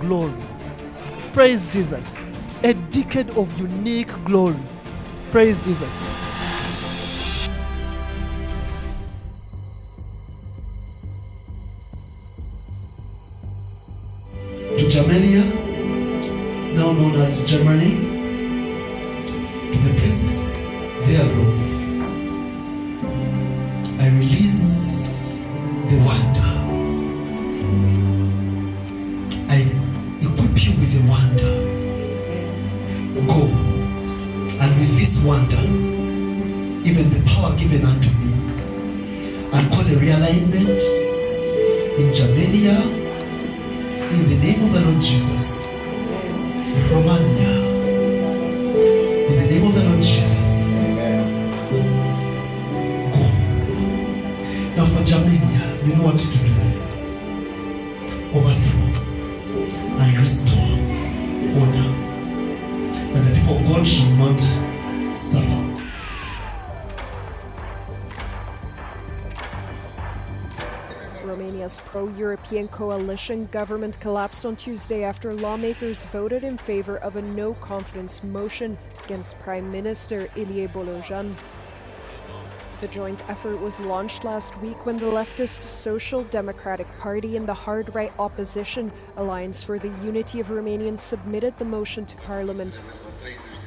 glory. Praise Jesus. A decade of unique glory. Praise Jesus. To Germania, now known as Germany, to the prince thereof, I release the wonder. I equip you with the wonder. Go, and with this wonder, even the power given unto me, and cause a realignment in Germania, in the name of the Lord Jesus. Romania, in the name of the Lord Jesus. Go. Now for Germania, you know what to do. Overthrow and restore order. And the people of God should not suffer. Romania's pro-European coalition government collapsed on Tuesday after lawmakers voted in favor of a no-confidence motion against Prime Minister Ilie Bolojan. The joint effort was launched last week when the leftist Social Democratic Party and the hard-right opposition Alliance for the Unity of Romanians submitted the motion to Parliament.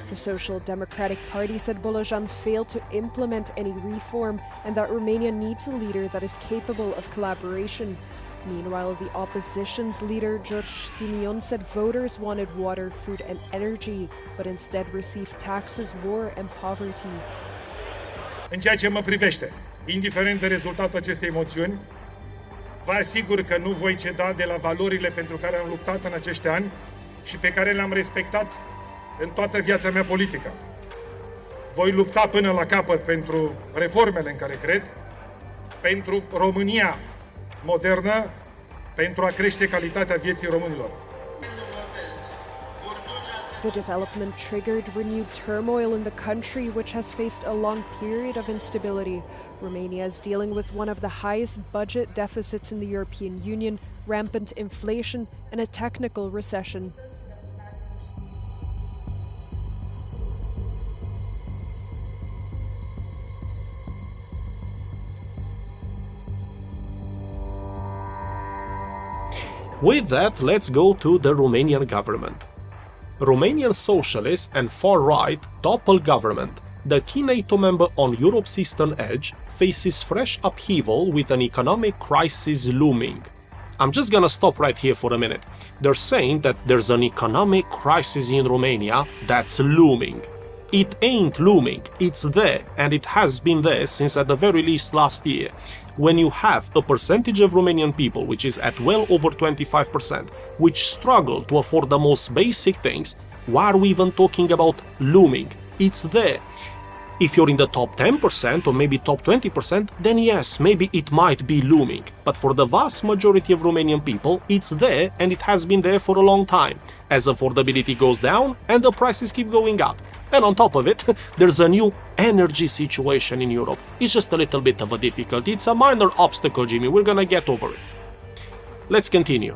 The Social Democratic Party said Bolojan failed to implement any reform and that Romania needs a leader that is capable of collaboration. Meanwhile, the opposition's leader, George Simion, said voters wanted water, food and energy, but instead received taxes, war and poverty. În ceea ce mă privește, indiferent de rezultatul acestei moțiuni, vă asigur că nu voi ceda de la valorile pentru care am luptat în acești ani și pe care le-am respectat în toată viața mea politică. Voi lupta până la capăt pentru reformele în care cred, pentru România modernă, pentru a crește calitatea vieții românilor. The development triggered renewed turmoil in the country, which has faced a long period of instability. Romania is dealing with one of the highest budget deficits in the European Union, rampant inflation, and a technical recession. With that, let's go to the Romanian government. Romanian socialists and far-right topple government, the key NATO member on Europe's eastern edge, faces fresh upheaval with an economic crisis looming. I'm just gonna stop right here for a minute. They're saying that there's an economic crisis in Romania that's looming. It ain't looming, it's there, and it has been there since at the very least last year. When you have a percentage of Romanian people, which is at well over 25%, which struggle to afford the most basic things, why are we even talking about looming? It's there. If you're in the top 10% or maybe top 20%, then yes, maybe it might be looming. But for the vast majority of Romanian people, it's there and it has been there for a long time, as affordability goes down and the prices keep going up. And on top of it, there's a new energy situation in Europe. It's just a little bit of a difficulty. It's a minor obstacle, Jimmy. We're gonna get over it. Let's continue.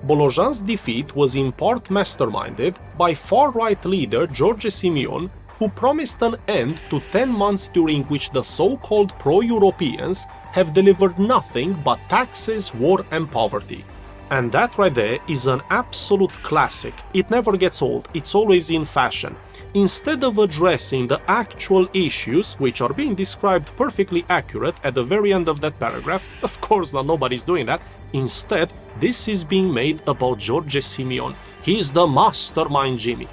Bolojan's defeat was in part masterminded by far-right leader George Simion, who promised an end to 10 months during which the so-called pro-Europeans have delivered nothing but taxes, war and poverty. And that right there is an absolute classic. It never gets old, it's always in fashion. Instead of addressing the actual issues, which are being described perfectly accurate at the very end of that paragraph, of course nobody's doing that, instead this is being made about George Simion. He's the mastermind, Jimmy.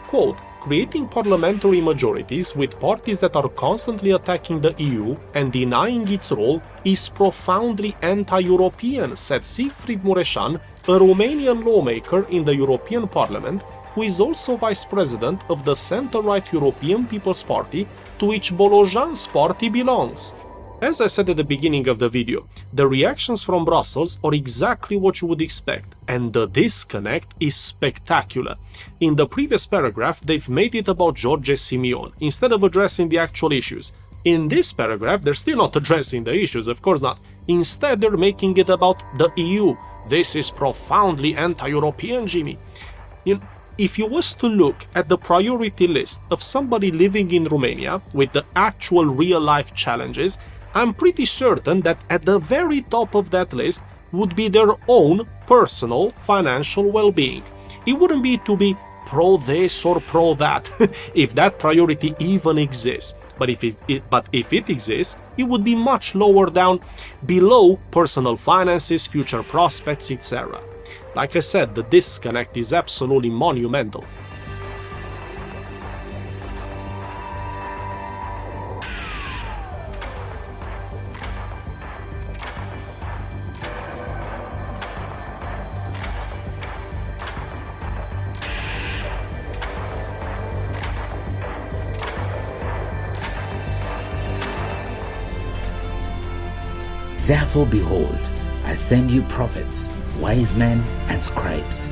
Quote, creating parliamentary majorities with parties that are constantly attacking the EU and denying its role is profoundly anti-European, said Siegfried Mureșan, a Romanian lawmaker in the European Parliament, who is also vice president of the center-right European People's Party, to which Bolojan's party belongs. As I said at the beginning of the video, the reactions from Brussels are exactly what you would expect, and the disconnect is spectacular. In the previous paragraph, they've made it about George Simion, instead of addressing the actual issues. In this paragraph, they're still not addressing the issues, of course not. Instead, they're making it about the EU, This is profoundly anti-European, Jimmy. If you was to look at the priority list of somebody living in Romania with the actual real-life challenges, I'm pretty certain that at the very top of that list would be their own personal financial well-being. It wouldn't be to be pro this or pro that, if that priority even exists. But if it exists, it would be much lower down, below personal finances, future prospects, etc. Like I said, the disconnect is absolutely monumental. Therefore, behold, I send you prophets, wise men, and scribes.